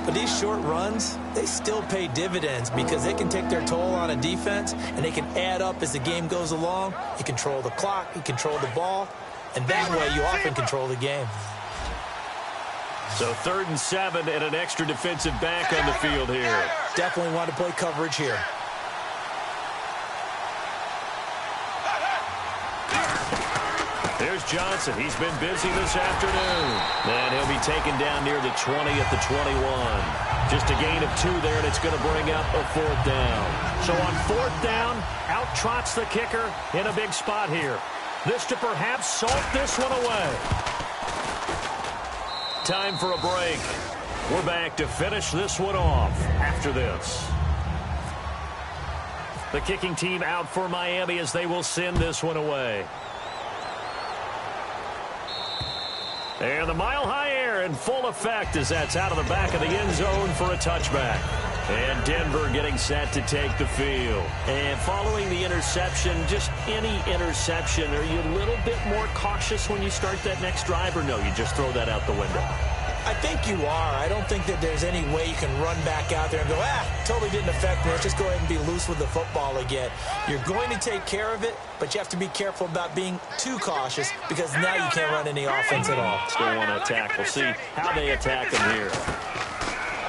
But these short runs, they still pay dividends because they can take their toll on a defense and they can add up as the game goes along. You control the clock, you control the ball, and that way you often control the game. So 3rd and 7 and an extra defensive back on the field here. Definitely want to play coverage here. There's Johnson. He's been busy this afternoon. And he'll be taken down near the 20 at the 21. Just a gain of 2 there, and it's going to bring up a 4th down. So on 4th down, out trots the kicker in a big spot here. This to perhaps salt this one away. Time for a break. We're back to finish this one off after this. The kicking team out for Miami as they will send this one away. And the mile-high air in full effect as that's out of the back of the end zone for a touchback. And Denver getting set to take the field. And following the interception, just any interception, are you a little bit more cautious when you start that next drive, or no, you just throw that out the window? I think you are. I don't think that there's any way you can run back out there and go, totally didn't affect me. Let's just go ahead and be loose with the football again. You're going to take care of it, but you have to be careful about being too cautious because now you can't run any offense at all. Still want to attack. We'll see how they attack them here.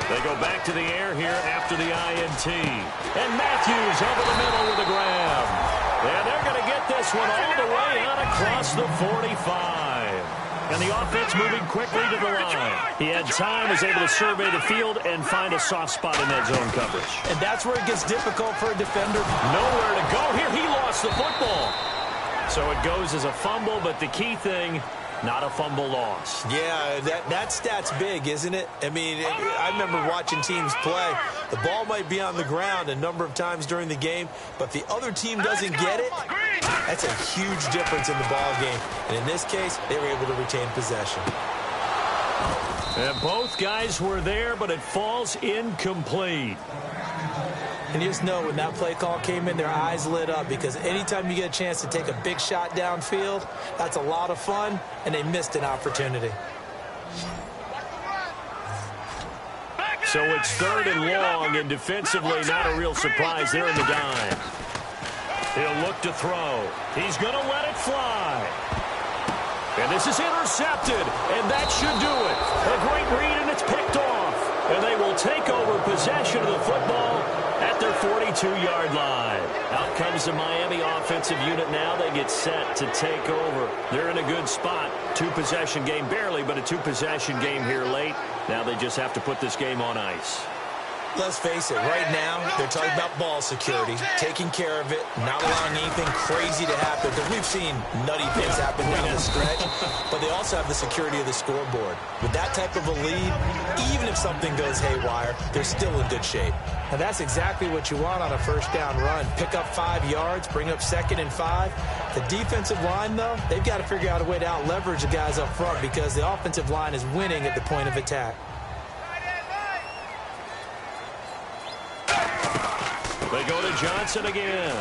They go back to the air here after the INT. And Matthews over the middle with a grab. And they're going to get this one all the way out across the 45. And the offense moving quickly to the line. He had time, was able to survey the field and find a soft spot in that zone coverage. And that's where it gets difficult for a defender. Nowhere to go here. He lost the football. So it goes as a fumble, but the key thing, not a fumble loss. Yeah, that stat's big, isn't it? I mean, I remember watching teams play. The ball might be on the ground a number of times during the game, but if the other team doesn't get it, that's a huge difference in the ball game. And in this case, they were able to retain possession. And both guys were there, but it falls incomplete. And you just know when that play call came in, their eyes lit up, because anytime you get a chance to take a big shot downfield, that's a lot of fun, and they missed an opportunity. So it's 3rd and long, and defensively not a real surprise there in the dime. He'll look to throw. He's going to let it fly. And this is intercepted, and that should do it. A great read, and it's picked off. And they will take over possession of the football at their 42-yard line. Out comes the Miami offensive unit now. They get set to take over. They're in a good spot. 2-possession game, barely, but a 2-possession game here late. Now they just have to put this game on ice. Let's face it, right now, they're talking about ball security, taking care of it, not allowing anything crazy to happen, because we've seen nutty things happen down the stretch, but they also have the security of the scoreboard. With that type of a lead, even if something goes haywire, they're still in good shape. And that's exactly what you want on a first down run. Pick up 5 yards, bring up 2nd and 5. The defensive line, though, they've got to figure out a way to out-leverage the guys up front, because the offensive line is winning at the point of attack. They go to Johnson again.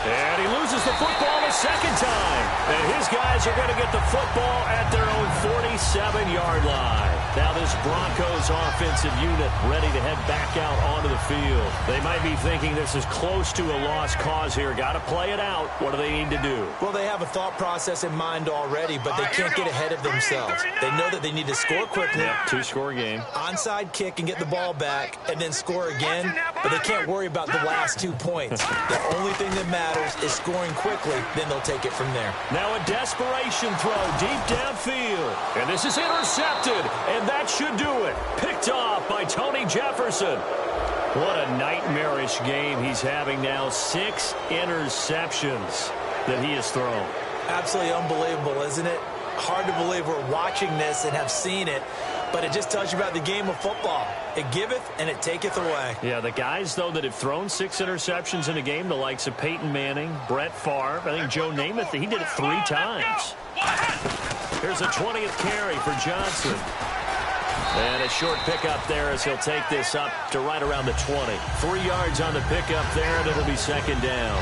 And he loses the football a second time. And his guys are going to get the football at their own 47-yard line. Now this Broncos offensive unit ready to head back out onto the field. They might be thinking this is close to a lost cause here. Got to play it out. What do they need to do? Well, they have a thought process in mind already, but they can't get ahead of themselves. They know that they need to score quickly. Yep, 2-score game. Onside kick and get the ball back, and then score again. But they can't worry about the last 2 points. The only thing that matters is scoring quickly, then they'll take it from there. Now a desperation throw deep downfield. And this is intercepted, and that should do it. Picked off by Tony Jefferson. What a nightmarish game he's having now. 6 interceptions that he has thrown. Absolutely unbelievable, isn't it? Hard to believe we're watching this and have seen it, but it just tells you about the game of football. It giveth and it taketh away. Yeah, the guys, though, that have thrown 6 interceptions in a game, the likes of Peyton Manning, Brett Favre, I think Joe Namath, he did it 3 times. Here's a 20th carry for Johnson. And a short pickup there as he'll take this up to right around the 20. 3 yards on the pickup there, and it'll be 2nd down.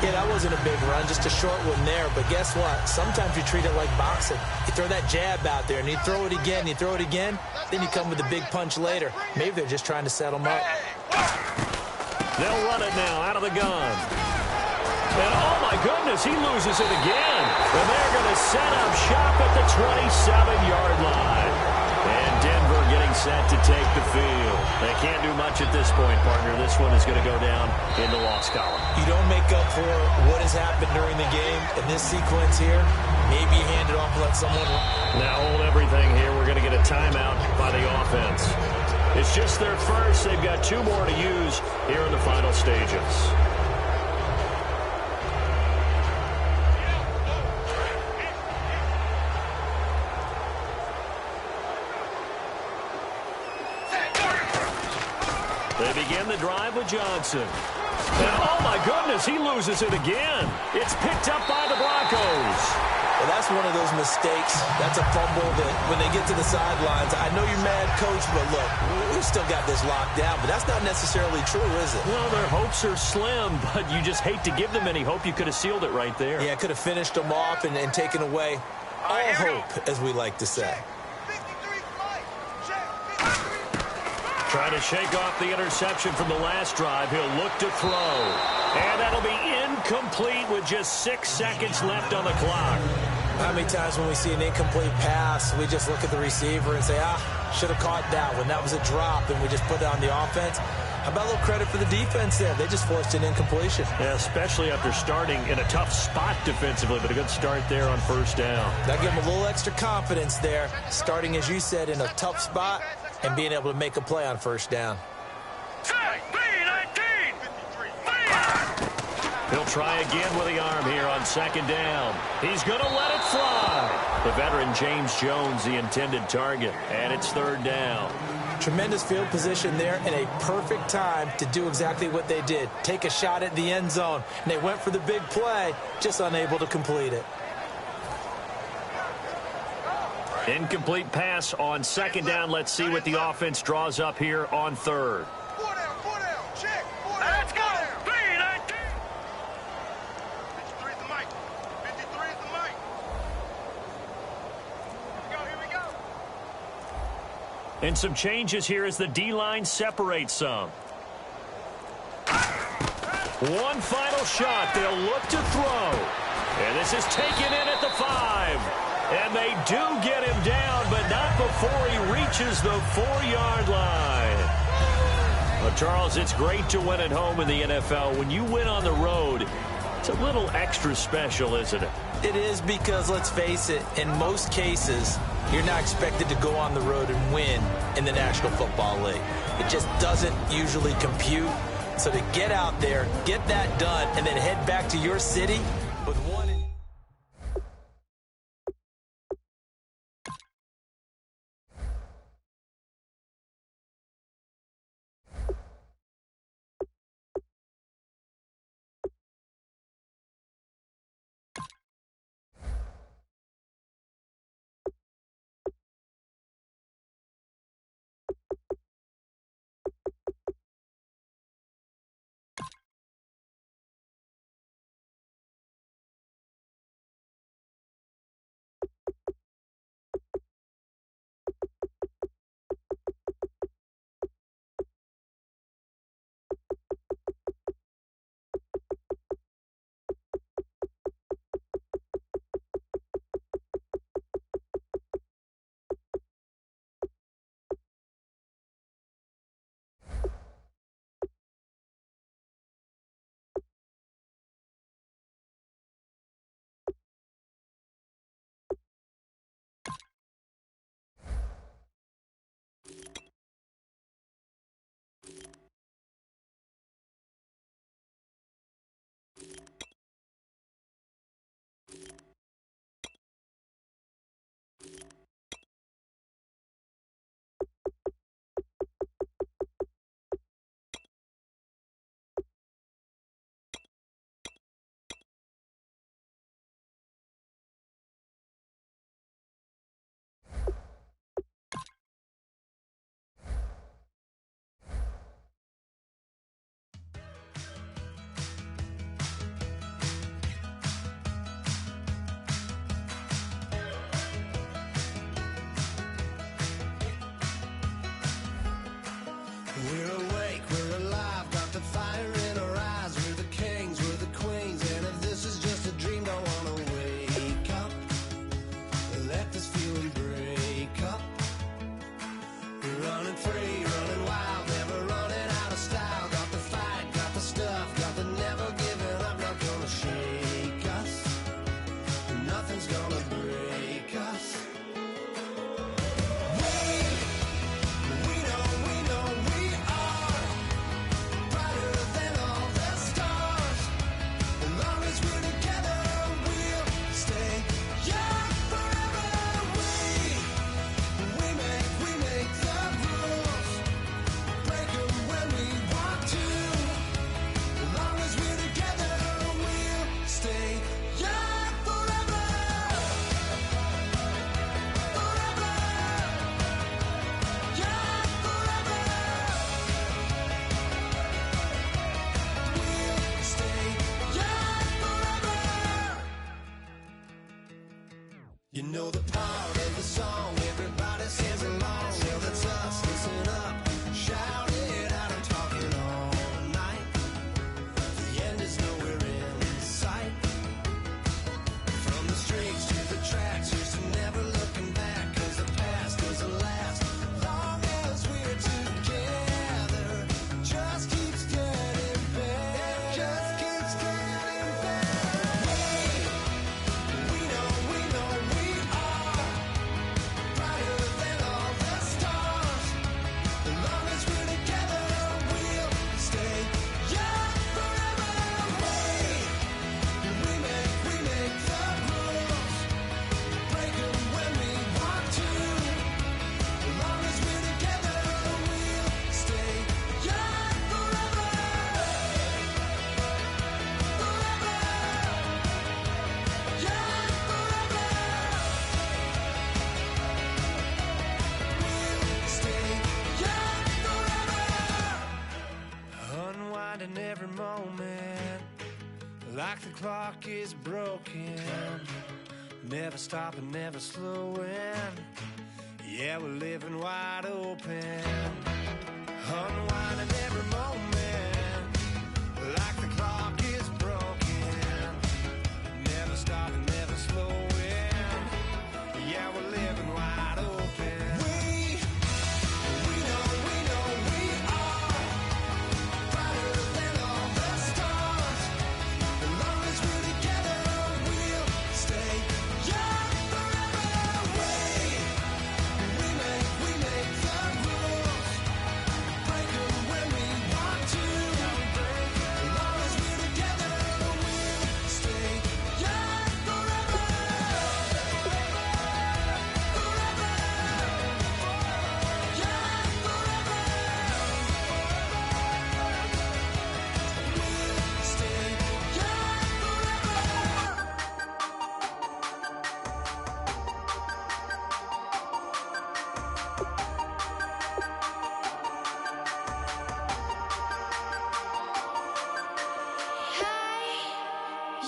Yeah, that wasn't a big run, just a short one there. But guess what? Sometimes you treat it like boxing. You throw that jab out there, and you throw it again, you throw it again, then you come with a big punch later. Maybe they're just trying to set them up. They'll run it now out of the gun. And, oh, my goodness, he loses it again. And they're going to set up shop at the 27-yard line. And Denver getting set to take the field. They can't do much at this point, partner. This one is going to go down in the loss column. You don't make up for what has happened during the game. In this sequence here, maybe you hand it off and let someone... Now hold everything here. We're going to get a timeout by the offense. It's just their first. They've got 2 more to use here in the final stages. They begin the drive with Johnson. And, oh, my goodness, he loses it again. It's picked up by the Broncos. Well, that's one of those mistakes. That's a fumble that when they get to the sidelines, I know you're mad, Coach, but look, we've still got this locked down. But that's not necessarily true, is it? Well, their hopes are slim, but you just hate to give them any hope. You could have sealed it right there. Yeah, could have finished them off and taken away all hope, as we like to say. Trying to shake off the interception from the last drive. He'll look to throw. And that'll be incomplete with just 6 seconds left on the clock. How many times when we see an incomplete pass, we just look at the receiver and say, should have caught that one. That was a drop, and we just put it on the offense. How about a little credit for the defense there? They just forced an incompletion. Yeah, especially after starting in a tough spot defensively, but a good start there on first down. That gave them a little extra confidence there, starting, as you said, in a tough spot and being able to make a play on first down. He'll try again with the arm here on 2nd down. He's going to let it fly. The veteran James Jones, the intended target, and it's 3rd down. Tremendous field position there and a perfect time to do exactly what they did. Take a shot at the end zone, and they went for the big play, just unable to complete it. Incomplete pass on second down. Let's see what the offense draws up here on third. Four down, check. Let's go. 3-19. 53 is the mic. 53 is the mic. Here we go. And some changes here as the D-line separates some. One final shot. They'll look to throw. And this is taken in at the 5. And they do get him down, but not before he reaches the 4-yard line. Well, Charles, it's great to win at home in the NFL. When you win on the road, it's a little extra special, isn't it? It is, because, let's face it, in most cases, you're not expected to go on the road and win in the National Football League. It just doesn't usually compute. So to get out there, get that done, and then head back to your city with one. We're awake, we're alive, got the fire in our eyes. We're the kings, we're the queens, and if this is just a dream, don't wanna wake up. Let this feeling break up. We're running free, running wild, never running out of style. Got the fight, got the stuff, got the never giving up. Not gonna shake us, nothing's gonna break us. You know the part of the song, everybody sings along. Well, that's us, listen up, shout it out, I'm talking all night. The end is nowhere in sight. From the streets to the tracks, here's to never looking back. Cause the past doesn't last, long as we're together. Just keeps getting better, just keeps getting better. We know we are. clock is broken, never stopping, never slowing. Yeah, we're living wide open, unwinding every moment, like the clock is broken, never stopping, never slowing. Yeah, we're living wide open. We know we are brighter than all the stars. As long as we're together, we'll stay young forever. We make the rules, break them when we want to. As long as we're together, we'll stay young forever.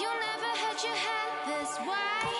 You never had your head this way.